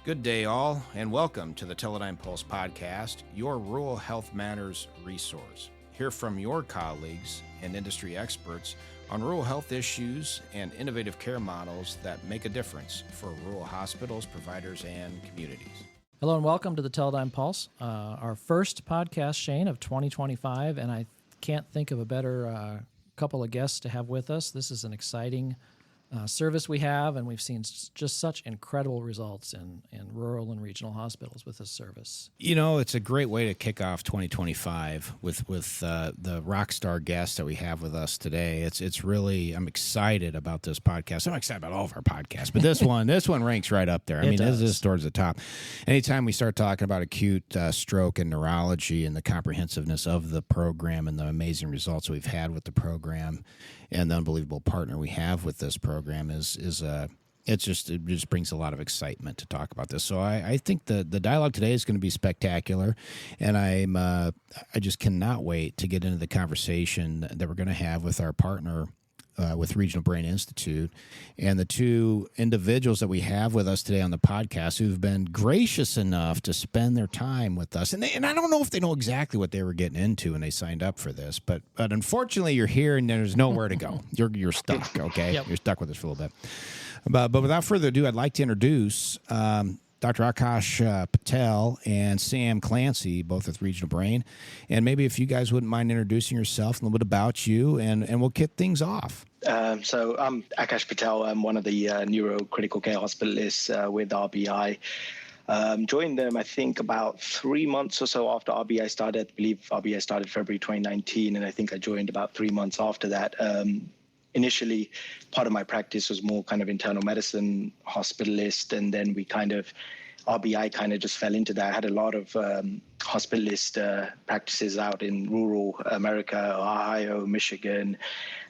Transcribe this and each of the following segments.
Good day, all, and welcome to the Teledyne Pulse podcast, your Rural Health Matters resource. Hear from your colleagues and industry experts on rural health issues and innovative care models that make a difference for rural hospitals, providers, and communities. Hello and welcome to the Teledyne Pulse, our first podcast, Shane, of 2025, and I can't think of a better couple of guests to have with us. This is an exciting service we have, and we've seen just such incredible results in rural and regional hospitals with this service. You know, it's a great way to kick off 2025 with the rock star guest that we have with us today. It's really, I'm excited about this podcast. I'm excited about all of our podcasts, but this one ranks right up there. I mean, this is towards the top. Anytime we start talking about acute stroke and neurology and the comprehensiveness of the program and the amazing results we've had with the program and the unbelievable partner we have with this program it just brings a lot of excitement to talk about this. So I think the dialogue today is going to be spectacular, and I just cannot wait to get into the conversation that we're going to have with our partner with Regional Brain Institute and the two individuals that we have with us today on the podcast who've been gracious enough to spend their time with us. And I don't know if they know exactly what they were getting into when they signed up for this, but unfortunately you're here and there's nowhere to go. You're stuck, okay? Yep. You're stuck with us for a little bit. But without further ado, I'd like to introduce Dr. Akash Patel and Sam Clancy, both with Regional Brain. And maybe if you guys wouldn't mind introducing yourself, a little bit about you, and we'll kick things off. So I'm Akash Patel. I'm one of the neurocritical care hospitalists with RBI. Joined them, I think, about 3 months or so after RBI started. I believe RBI started February 2019, and I think I joined about 3 months after that. Initially, part of my practice was more kind of internal medicine hospitalist, and then RBI kind of just fell into that. I had a lot of hospitalist practices out in rural America, Ohio, Michigan.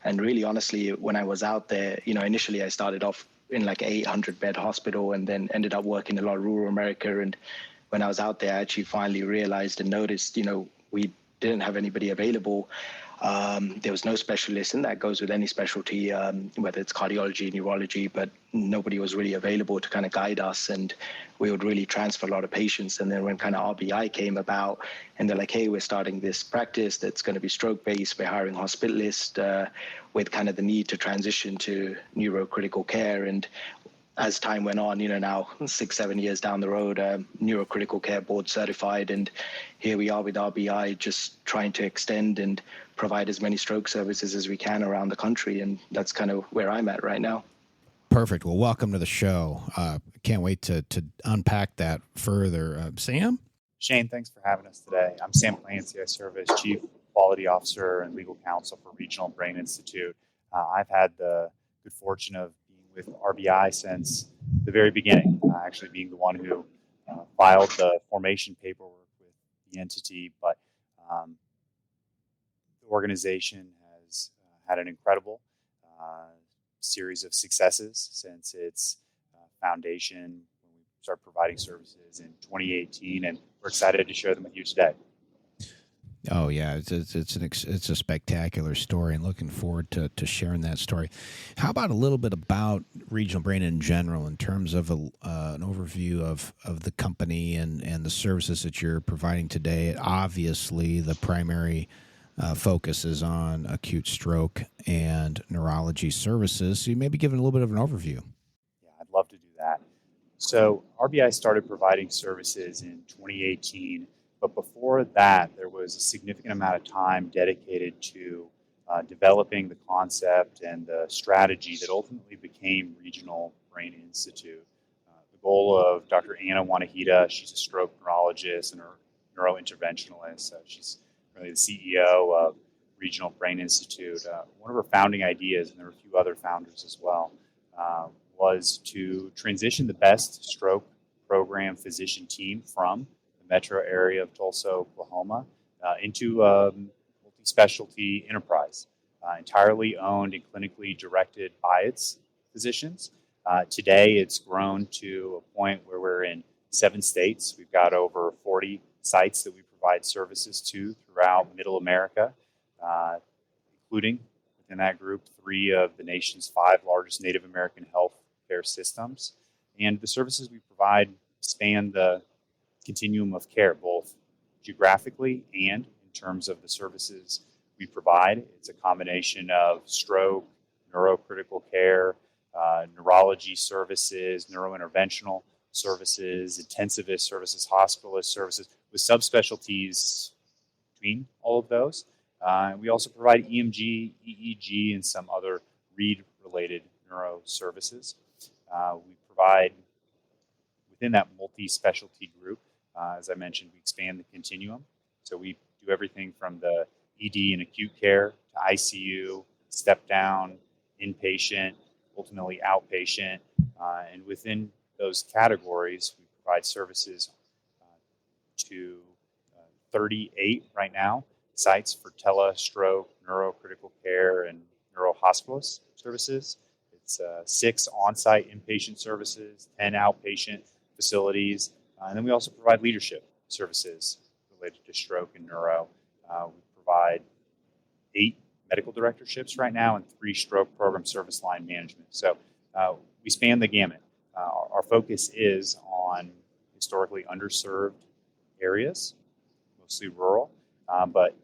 And really, honestly, when I was out there, initially I started off in like an 800-bed hospital and then ended up working a lot of rural America. And when I was out there, I actually finally realized and noticed, we didn't have anybody available. There was no specialist, and that goes with any specialty, whether it's cardiology, neurology, but nobody was really available to kind of guide us, and we would really transfer a lot of patients. And then when kind of RBI came about, and they're like, hey, we're starting this practice that's going to be stroke-based, we're hiring hospitalists with kind of the need to transition to neurocritical care. And as time went on, now 6-7 years down the road, neurocritical care board certified, and here we are with RBI just trying to extend and provide as many stroke services as we can around the country, and that's kind of where I'm at right now. Perfect. Well, welcome to the show. Can't wait to unpack that further. Sam? Shane, thanks for having us today. I'm Sam Clancy. I serve as Chief Quality Officer and Legal Counsel for Regional Brain Institute. I've had the good fortune of with RBI since the very beginning, actually being the one who filed the formation paperwork with the entity. But the organization has had an incredible series of successes since its foundation when we started providing services in 2018, and we're excited to share them with you today. Oh yeah, it's a spectacular story, and looking forward to sharing that story. How about a little bit about Regional Brain in general, in terms of an overview of the company and the services that you're providing today? Obviously, the primary focus is on acute stroke and neurology services. So you maybe give it a little bit of an overview. Yeah, I'd love to do that. So RBI started providing services in 2018. But before that, there was a significant amount of time dedicated to developing the concept and the strategy that ultimately became Regional Brain Institute. The goal of Dr. Anna Wanahita, she's a stroke neurologist and a neurointerventionalist. She's really the CEO of Regional Brain Institute. One of her founding ideas, and there were a few other founders as well, was to transition the best stroke program physician team from metro area of Tulsa, Oklahoma, into a multi-specialty enterprise, entirely owned and clinically directed by its physicians. Today, it's grown to a point where we're in 7 states. We've got over 40 sites that we provide services to throughout Middle America, including within that group 3 of the nation's 5 largest Native American health care systems. And the services we provide span the continuum of care, both geographically and in terms of the services we provide. It's a combination of stroke, neurocritical care, neurology services, neurointerventional services, intensivist services, hospitalist services, with subspecialties between all of those. We also provide EMG, EEG, and some other read-related neuro services. We provide, within that multi-specialty group, as I mentioned, we expand the continuum. So we do everything from the ED and acute care to ICU, step down, inpatient, ultimately outpatient. And within those categories, we provide services to 38 right now sites for tele-stroke, neurocritical care, and neurohospitalist services. It's 6 on-site inpatient services, 10 outpatient facilities, and then we also provide leadership services related to stroke and neuro. We provide 8 medical directorships right now and 3 stroke program service line management. So we span the gamut. Our focus is on historically underserved areas, mostly rural, but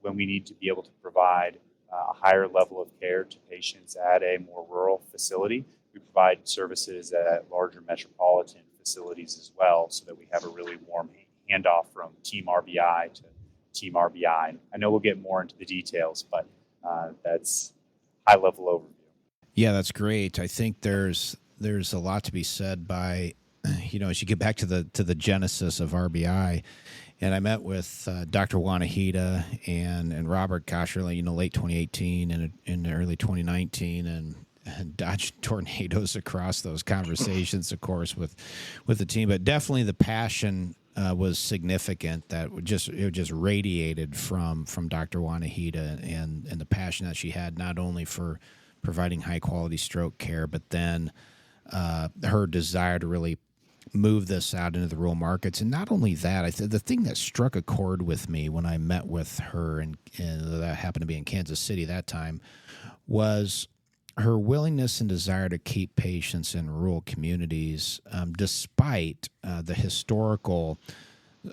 when we need to be able to provide a higher level of care to patients at a more rural facility, we provide services at larger metropolitan facilities as well, so that we have a really warm handoff from Team RBI to Team RBI. I know we'll get more into the details, but that's high-level overview. Yeah, that's great. I think there's a lot to be said by, as you get back to the genesis of RBI. And I met with Dr. Wanahita and Robert Kosherly, late 2018 and in early 2019, and dodged tornadoes across those conversations, of course, with the team. But definitely the passion was significant. That it just radiated from Dr. Wanahita and the passion that she had, not only for providing high quality stroke care, but then her desire to really move this out into the rural markets. And not only that, the thing that struck a chord with me when I met with her, and that happened to be in Kansas City that time, was her willingness and desire to keep patients in rural communities, despite the historical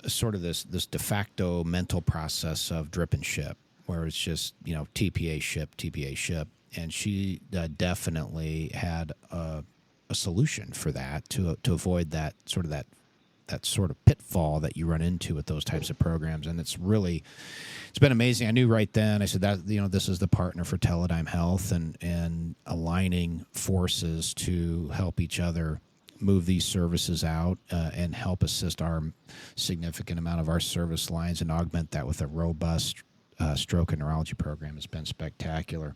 sort of this de facto mental process of drip and ship, where it's just, TPA ship. And she definitely had a solution for that to avoid that sort of pitfall that you run into with those types of programs. And it's been amazing. I knew right then, I said that, this is the partner for Teledyne Health, and aligning forces to help each other move these services out and help assist our significant amount of our service lines and augment that with a robust stroke and neurology program has been spectacular.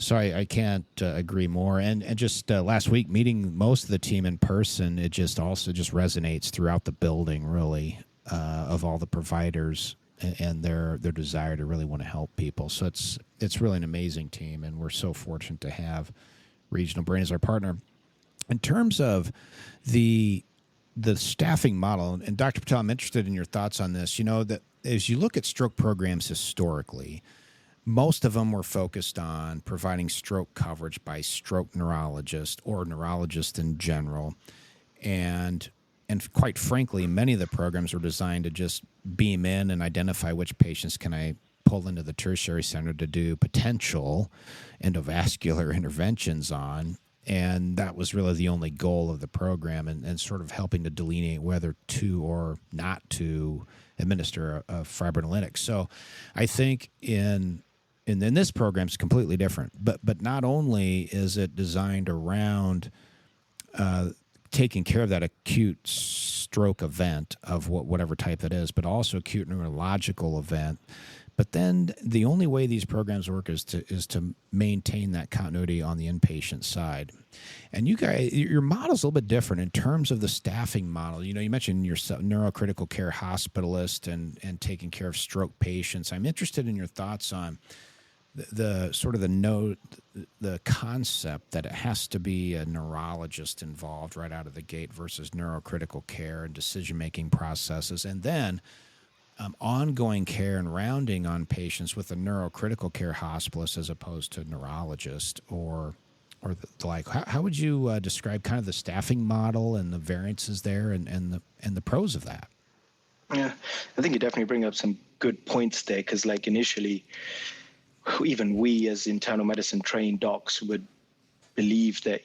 So I can't agree more. And just last week, meeting most of the team in person, it just resonates throughout the building, really, of all the providers and their desire to really want to help people. So it's really an amazing team, and we're so fortunate to have Regional Brain as our partner. In terms of the staffing model, and Dr. Patel, I'm interested in your thoughts on this. That as you look at stroke programs historically, most of them were focused on providing stroke coverage by stroke neurologists or neurologists in general. And quite frankly, many of the programs were designed to just beam in and identify which patients can I pull into the tertiary center to do potential endovascular interventions on. And that was really the only goal of the program, and sort of helping to delineate whether to or not to administer a fibrinolytic. So I think in this program is completely different. But not only is it designed around taking care of that acute stroke event of whatever type it is, but also acute neurological event. But then the only way these programs work is to maintain that continuity on the inpatient side. And you guys, your model's a little bit different in terms of the staffing model. You mentioned your neurocritical care hospitalist and taking care of stroke patients. I'm interested in your thoughts on the sort of the concept that it has to be a neurologist involved right out of the gate versus neurocritical care and decision-making processes, and then ongoing care and rounding on patients with a neurocritical care hospitalist as opposed to neurologist or or the like. How would you describe kind of the staffing model and the variances there, and the pros of that? Yeah, I think you definitely bring up some good points there, because like initially, even we as internal medicine trained docs would believe that,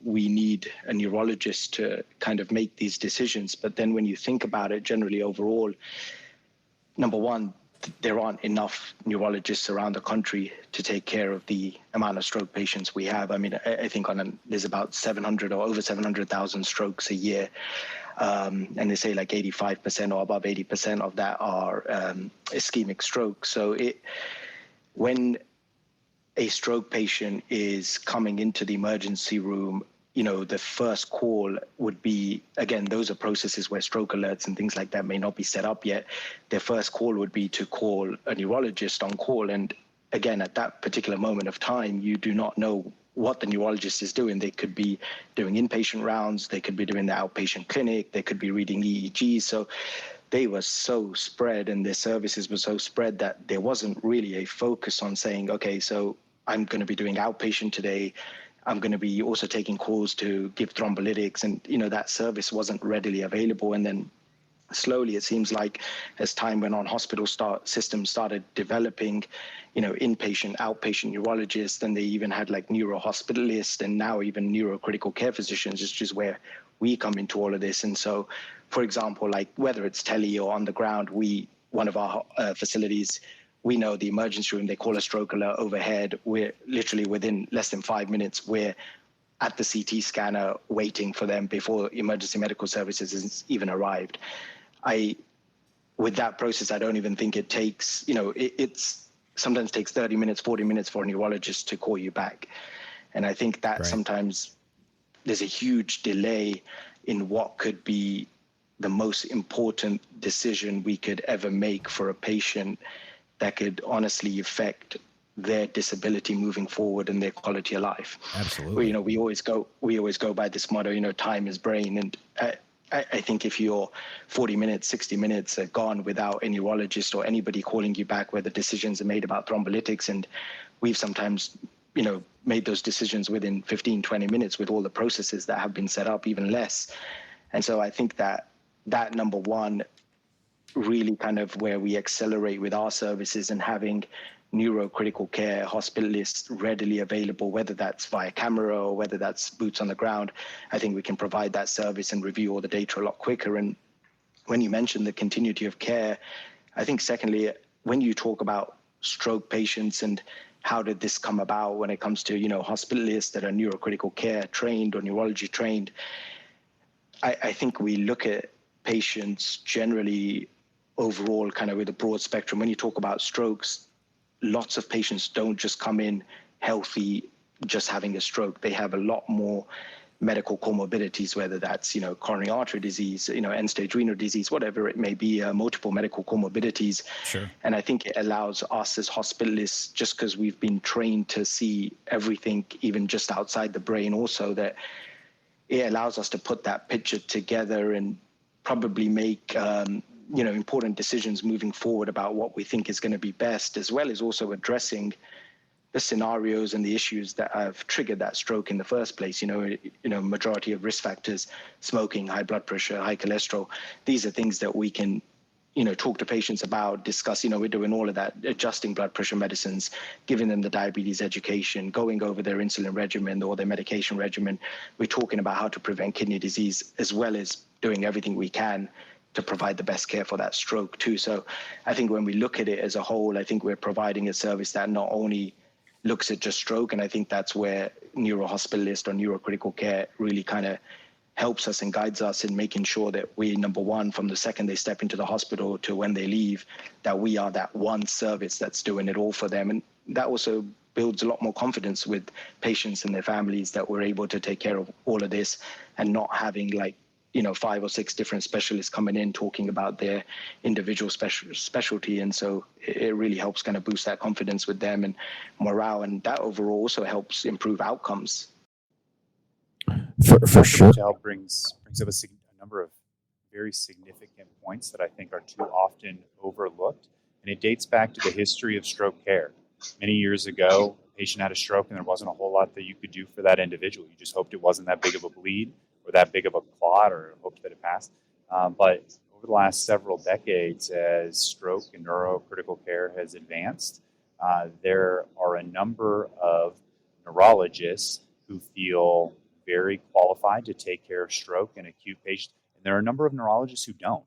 we need a neurologist to kind of make these decisions. But then when you think about it generally overall, number one, there aren't enough neurologists around the country to take care of the amount of stroke patients we have. I mean, I think there's about 700 or over 700,000 strokes a year. And they say like 85% or above 80% of that are ischemic strokes. So when a stroke patient is coming into the emergency room, the first call would be, again, those are processes where stroke alerts and things like that may not be set up yet. Their first call would be to call a neurologist on call. And again, at that particular moment of time, you do not know what the neurologist is doing. They could be doing inpatient rounds. They could be doing the outpatient clinic. They could be reading EEGs. So they were so spread, and their services were so spread that there wasn't really a focus on saying, okay, so I'm going to be doing outpatient today. I'm going to be also taking calls to give thrombolytics, and that service wasn't readily available. And then slowly, it seems like as time went on, hospital systems started developing, inpatient, outpatient neurologists, and they even had like neurohospitalists, and now even neurocritical care physicians, which is where we come into all of this. And so, for example, like whether it's tele or on the ground, one of our facilities, we know the emergency room, they call a stroke alert overhead. We're literally within less than 5 minutes, we're at the CT scanner waiting for them before emergency medical services has even arrived. With that process, I don't even think it takes, it's sometimes takes 30 minutes, 40 minutes for a neurologist to call you back. And I think that sometimes there's a huge delay in what could be the most important decision we could ever make for a patient that could honestly affect their disability moving forward and their quality of life. Absolutely. We always go by this motto, time is brain. And I think if you're 40 minutes, 60 minutes are gone without a neurologist or anybody calling you back, where the decisions are made about thrombolytics, and we've sometimes, made those decisions within 15, 20 minutes with all the processes that have been set up, even less. And so I think that number one, really kind of where we accelerate with our services and having neurocritical care hospitalists readily available, whether that's via camera or whether that's boots on the ground. I think we can provide that service and review all the data a lot quicker. And when you mentioned the continuity of care, I think secondly, when you talk about stroke patients and how did this come about when it comes to, hospitalists that are neurocritical care trained or neurology trained, I think we look at patients generally overall kind of with a broad spectrum. When you talk about strokes, lots of patients don't just come in healthy, just having a stroke. They have a lot more medical comorbidities, whether that's, coronary artery disease, end-stage renal disease, whatever it may be, multiple medical comorbidities. Sure. And I think it allows us as hospitalists, just because we've been trained to see everything, even just outside the brain also, that it allows us to put that picture together and probably make important decisions moving forward about what we think is going to be best, as well as also addressing the scenarios and the issues that have triggered that stroke in the first place. Majority of risk factors, smoking, high blood pressure, high cholesterol, these are things that we can talk to patients about, discuss. We're doing all of that, adjusting blood pressure medicines, giving them the diabetes education, going over their insulin regimen or their medication regimen. We're talking about how to prevent kidney disease, as well as doing everything we can to provide the best care for that stroke too. So I think when we look at it as a whole, I think we're providing a service that not only looks at just stroke, and I think that's where neurohospitalist or neurocritical care really kind of helps us and guides us in making sure that we, number one, from the second they step into the hospital to when they leave, that we are that one service that's doing it all for them. And that also builds a lot more confidence with patients and their families, that we're able to take care of all of this and not having 5 or 6 different specialists coming in talking about their individual specialty. And so it really helps kind of boost that confidence with them and morale. And that overall also helps improve outcomes. For sure. Patel brings up a number of very significant points that I think are too often overlooked. And it dates back to the history of stroke care. Many years ago, patient had a stroke and there wasn't a whole lot that you could do for that individual. You just hoped it wasn't that big of a bleed or that big of a clot, or hoped that it passed. But over the last several decades, as stroke and neurocritical care has advanced, there are a number of neurologists who feel very qualified to take care of stroke and acute patients, and there are a number of neurologists who don't.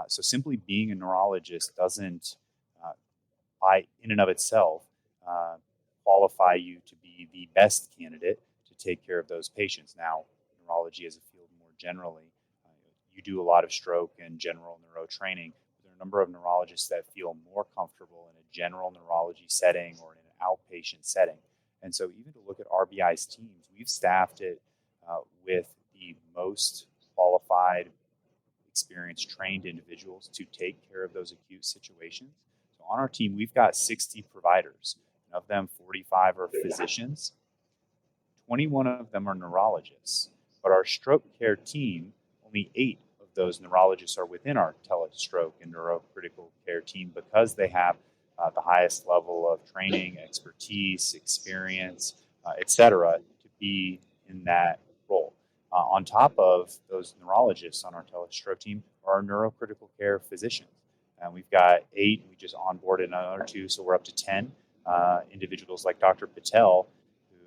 So simply being a neurologist doesn't, in and of itself, qualify you to be the best candidate to take care of those patients. Now, neurology as a field more generally, you do a lot of stroke and general neuro training. There are a number of neurologists that feel more comfortable in a general neurology setting or in an outpatient setting. And so even to look at RBI's teams, we've staffed it with the most qualified, experienced, trained individuals to take care of those acute situations. So on our team, we've got 60 providers. And of them, 45 are physicians. 21 of them are neurologists. But our stroke care team, only 8 of those neurologists are within our telestroke and neurocritical care team because they have the highest level of training, expertise, experience, et cetera, to be in that role. On top of those neurologists on our telestroke team are our neurocritical care physicians. And we've got 8, we just onboarded another 2, so we're up to 10 individuals like Dr. Patel who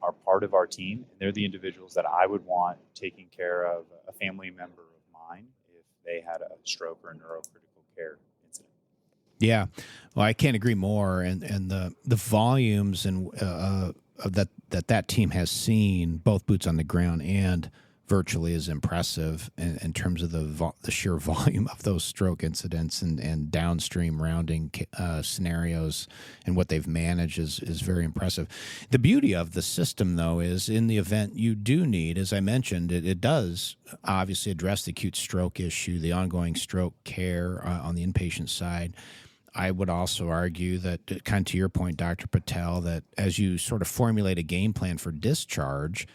are part of our team. And they're the individuals that I would want taking care of a family member of mine if they had a stroke or a neurocritical care incident. Yeah, well, I can't agree more. And the volumes and that team has seen, both boots on the ground and virtually, is impressive in terms of the sheer volume of those stroke incidents and downstream rounding scenarios, and what they've managed is very impressive. The beauty of the system, though, is in the event you do need, as I mentioned, it does obviously address the acute stroke issue, the ongoing stroke care on the inpatient side. I would also argue that, kind of to your point, Dr. Patel, that as you sort of formulate a game plan for discharge,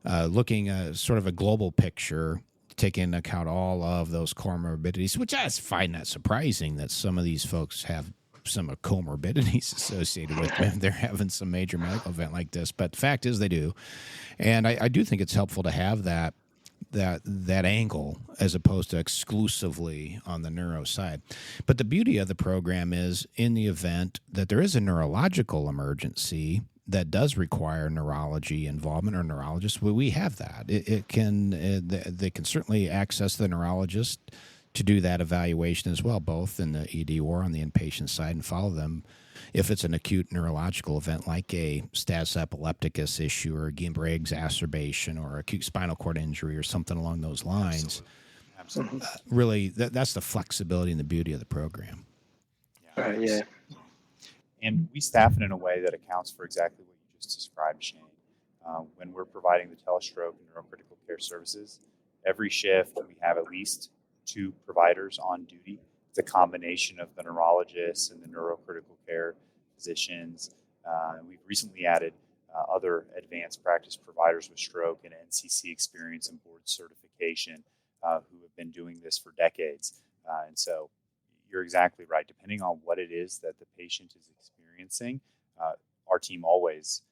looking at sort of a global picture, taking into account all of those comorbidities, which I find that surprising that some of these folks have some comorbidities associated with them. They're having some major medical event like this. But the fact is they do. And I do think it's helpful to have that angle as opposed to exclusively on the neuro side. But the beauty of the program is, in the event that there is a neurological emergency that does require neurology involvement or neurologists, we have that. They can certainly access the neurologist to do that evaluation as well, both in the ED or on the inpatient side, and follow them if it's an acute neurological event like a status epilepticus issue or a Guillain-Barré exacerbation or acute spinal cord injury or something along those lines. Absolutely. Really, that's the flexibility and the beauty of the program. Yeah. And we staff it in a way that accounts for exactly what you just described, Shane. When we're providing the telestroke and neurocritical care services, every shift we have at least 2 providers on duty. It's a combination of the neurologists and the neurocritical care physicians. We've recently added other advanced practice providers with stroke and NCC experience and board certification who have been doing this for decades. And so you're exactly right. Depending on what it is that the patient is experiencing, our team always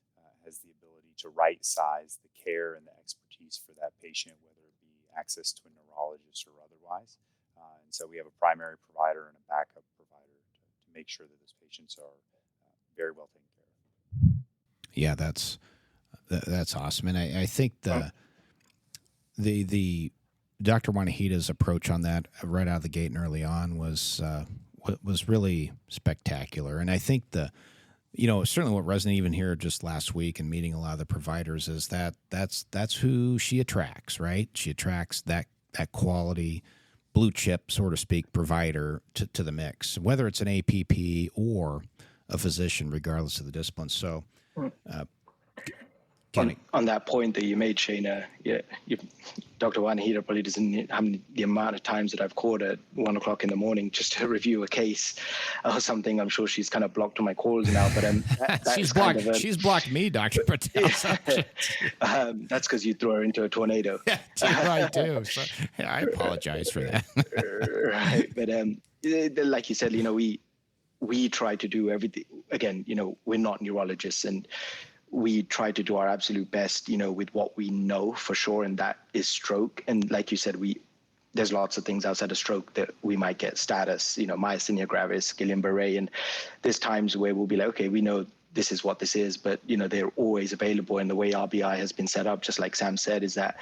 has the ability to right-size the care and the expertise for that patient, whether it be access to a neurologist or otherwise. And so we have a primary provider and a backup provider to make sure that those patients are very well taken care of. Yeah, that's awesome. And I think the Dr. Wanahita's approach on that right out of the gate and early on was really spectacular. And I think certainly what resonated even here just last week and meeting a lot of the providers is that's who she attracts, right? She attracts that quality blue chip, so to speak, provider to the mix, whether it's an APP or a physician, regardless of the discipline. So, on that point that you made, Shane, Dr. Wanahita probably doesn't have the amount of times that I've called at 1 o'clock in the morning just to review a case or something. I'm sure she's kind of blocked on my calls now, but she's blocked me, Dr. Patel. That's because you throw her into a tornado. Yeah, I do. So, I apologize for that. Right, but like you said, we try to do everything. Again, we're not neurologists, and we try to do our absolute best, with what we know for sure, and that is stroke. And like you said, there's lots of things outside of stroke that we might get status, myasthenia gravis, Guillain-Barré, and there's times where we'll be like, okay, we know this is what this is, but they're always available. And the way RBI has been set up, just like Sam said, is that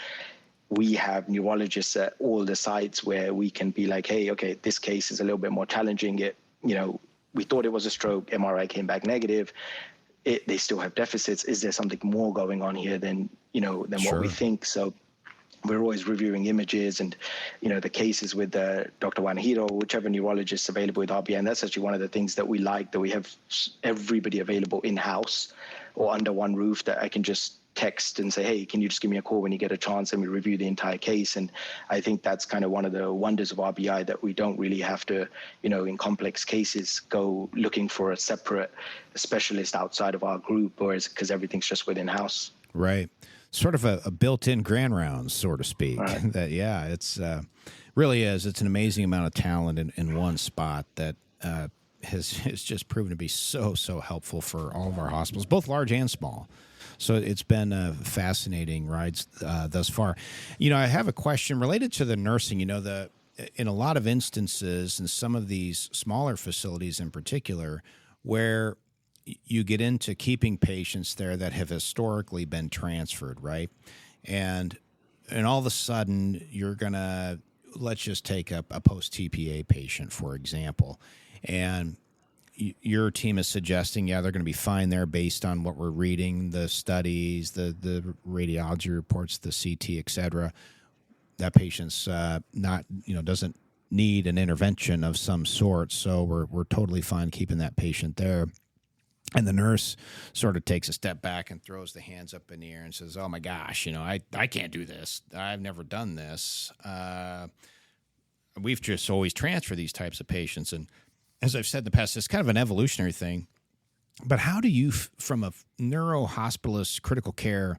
we have neurologists at all the sites where we can be like, hey, okay, this case is a little bit more challenging. We thought it was a stroke, MRI came back negative. They still have deficits. Is there something more going on here than what we think? So we're always reviewing images and, the cases with Dr. Wanhiro, whichever neurologist available with RBI. And that's actually one of the things that we like, that we have everybody available in-house or under one roof, that I can just text and say, hey, can you just give me a call when you get a chance, and we review the entire case. And I think that's kind of one of the wonders of RBI, that we don't really have to, in complex cases, go looking for a separate specialist outside of our group, or because everything's just within house. Right. Sort of a built-in grand rounds, so to speak. Right. That, yeah, it's really is. It's an amazing amount of talent in one spot that has just proven to be so helpful for all of our hospitals, both large and small. So it's been fascinating rides thus far. I have a question related to the nursing. In a lot of instances, in some of these smaller facilities in particular, where you get into keeping patients there that have historically been transferred, right? And all of a sudden, you're going to, let's just take a post-TPA patient, for example, and your team is suggesting, yeah, they're going to be fine there based on what we're reading, the studies, the radiology reports, the CT, et cetera. That patient's not, doesn't need an intervention of some sort, so we're totally fine keeping that patient there. And the nurse sort of takes a step back and throws the hands up in the air and says, oh, my gosh, I can't do this. I've never done this. We've just always transferred these types of patients. And as I've said in the past, it's kind of an evolutionary thing. But how do you, from a neurohospitalist critical care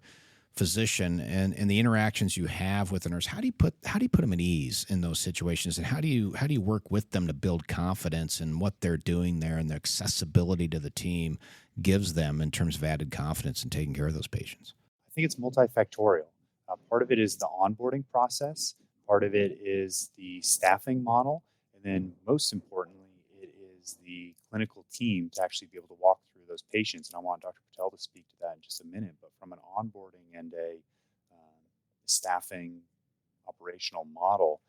physician and the interactions you have with the nurse, how do you put them at ease in those situations, and how do you work with them to build confidence in what they're doing there, and the accessibility to the team gives them in terms of added confidence in taking care of those patients? I think it's multifactorial. Part of it is the onboarding process. Part of it is the staffing model. And then most importantly, it is the clinical team to actually be able to walk through those patients. And I want Dr. Patel to speak to that in just a minute. But from an onboarding and a staffing operational model,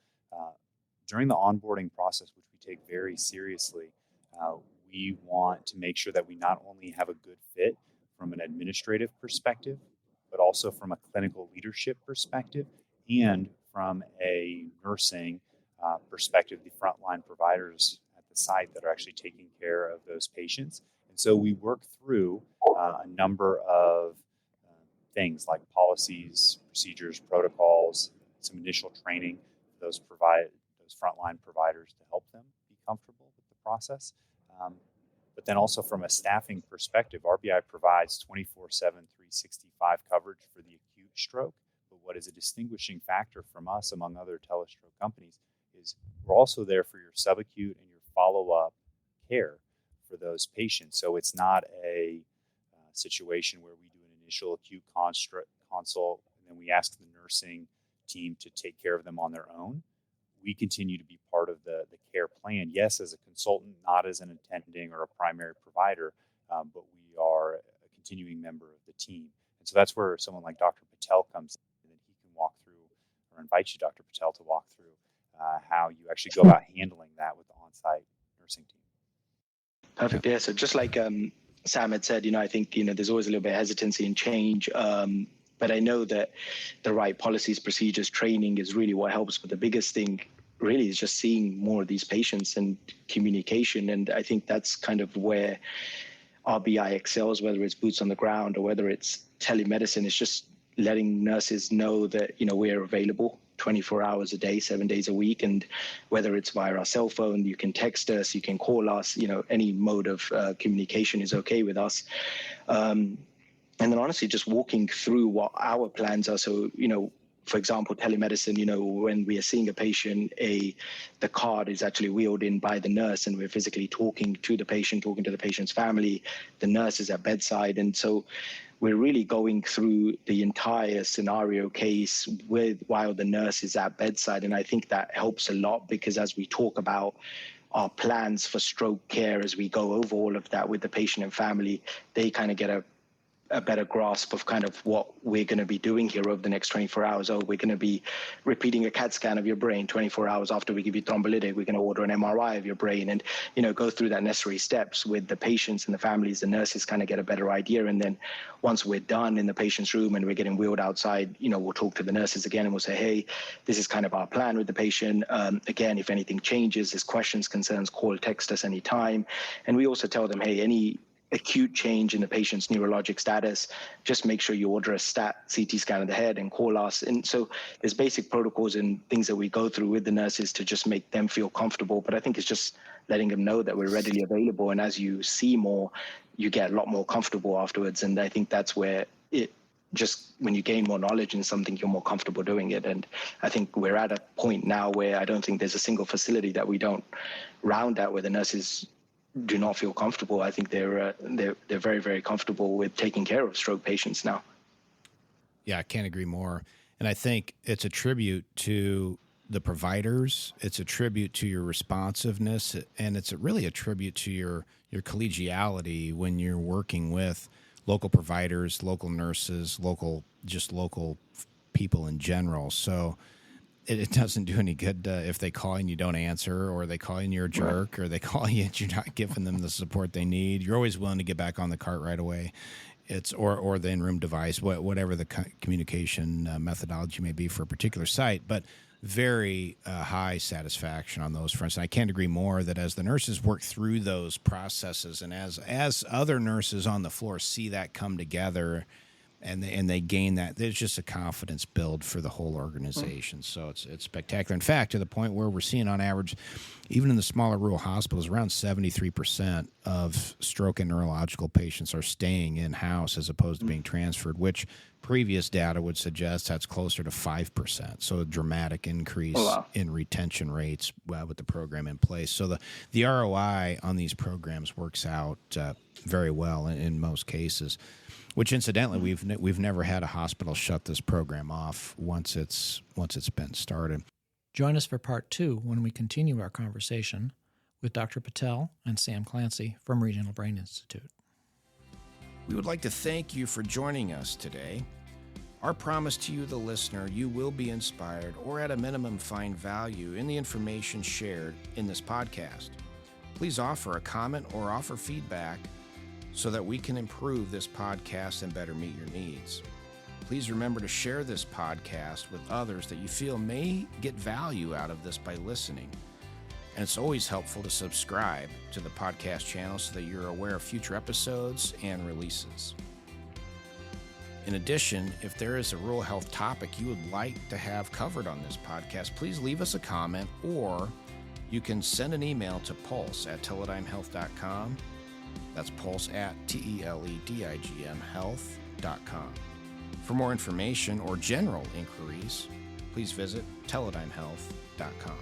during the onboarding process, which we take very seriously, we want to make sure that we not only have a good fit from an administrative perspective, but also from a clinical leadership perspective and from a nursing perspective, the frontline providers at the site that are actually taking care of those patients. And so we work through a number of things like policies, procedures, protocols, some initial training for those frontline providers to help them be comfortable with the process. But then also from a staffing perspective, RBI provides 24/7, 365 coverage for the acute stroke. But what is a distinguishing factor from us among other telestroke companies is we're also there for your subacute and your follow-up care for those patients. So it's not a situation where we do an initial acute consult and then we ask the nursing team to take care of them on their own. We continue to be part of the care plan, yes, as a consultant, not as an attending or a primary provider, but we are a continuing member of the team. And so that's where someone like Dr. Patel comes in, and he can walk through, or invite you, Dr. Patel, to walk through how you actually go about handling that with the on-site nursing team. Perfect. Yeah. So just like Sam had said, I think, there's always a little bit of hesitancy in change. But I know that the right policies, procedures, training is really what helps. But the biggest thing really is just seeing more of these patients and communication. And I think that's kind of where RBI excels, whether it's boots on the ground or whether it's telemedicine. It's just letting nurses know that, we're available 24 hours a day, 7 days a week. And whether it's via our cell phone, you can text us, you can call us, any mode of communication is okay with us. And then honestly, just walking through what our plans are. So, for example, telemedicine, when we are seeing a patient, the card is actually wheeled in by the nurse, and we're physically talking to the patient, talking to the patient's family. The nurse is at bedside. And so we're really going through the entire scenario case while the nurse is at bedside. And I think that helps a lot, because as we talk about our plans for stroke care, as we go over all of that with the patient and family, they kind of get a better grasp of kind of what we're going to be doing here over the next 24 hours. Oh, we're going to be repeating a CAT scan of your brain 24 hours after we give you thrombolytic. We're going to order an MRI of your brain, and, go through that necessary steps with the patients and the families. The nurses kind of get a better idea. And then once we're done in the patient's room and we're getting wheeled outside, we'll talk to the nurses again, and we'll say, hey, this is kind of our plan with the patient. Again, if anything changes, there's questions, concerns, call, text us anytime. And we also tell them, hey, any acute change in the patient's neurologic status, just make sure you order a CT scan of the head and call us. And so there's basic protocols and things that we go through with the nurses to just make them feel comfortable. But I think it's just letting them know that we're readily available. And as you see more, you get a lot more comfortable afterwards. And I think that's where when you gain more knowledge in something, you're more comfortable doing it. And I think we're at a point now where I don't think there's a single facility that we don't round out where the nurses do not feel comfortable. I think they're very, very comfortable with taking care of stroke patients now. Yeah, I can't agree more. And I think it's a tribute to the providers. It's a tribute to your responsiveness, and it's really a tribute to your collegiality when you're working with local providers, local nurses, local people in general. So it doesn't do any good if they call and you don't answer, or they call and you're a jerk, or they call you and you're not giving them the support they need. You're always willing to get back on the cart right away. It's or the in-room device, whatever the communication methodology may be for a particular site, but very high satisfaction on those fronts. And I can't agree more that as the nurses work through those processes, and as other nurses on the floor see that come together, and they gain that, there's just a confidence build for the whole organization. So it's spectacular. In fact, to the point where we're seeing on average, even in the smaller rural hospitals, around 73% of stroke and neurological patients are staying in-house as opposed to being transferred, which previous data would suggest that's closer to 5%. So a dramatic increase in retention rates with the program in place. So the ROI on these programs works out very well in most cases. Which, incidentally, we've never had a hospital shut this program off once it's been started. Join us for part 2 when we continue our conversation with Dr. Patel and Sam Clancy from Regional Brain Institute. We would like to thank you for joining us today. Our promise to you, the listener, you will be inspired, or at a minimum find value in the information shared in this podcast. Please offer a comment or offer feedback so that we can improve this podcast and better meet your needs. Please remember to share this podcast with others that you feel may get value out of this by listening. And it's always helpful to subscribe to the podcast channel so that you're aware of future episodes and releases. In addition, if there is a rural health topic you would like to have covered on this podcast, please leave us a comment, or you can send an email to pulse@teledynehealth.com. That's pulse@teledigmhealth.com. For more information or general inquiries, please visit teledynehealth.com.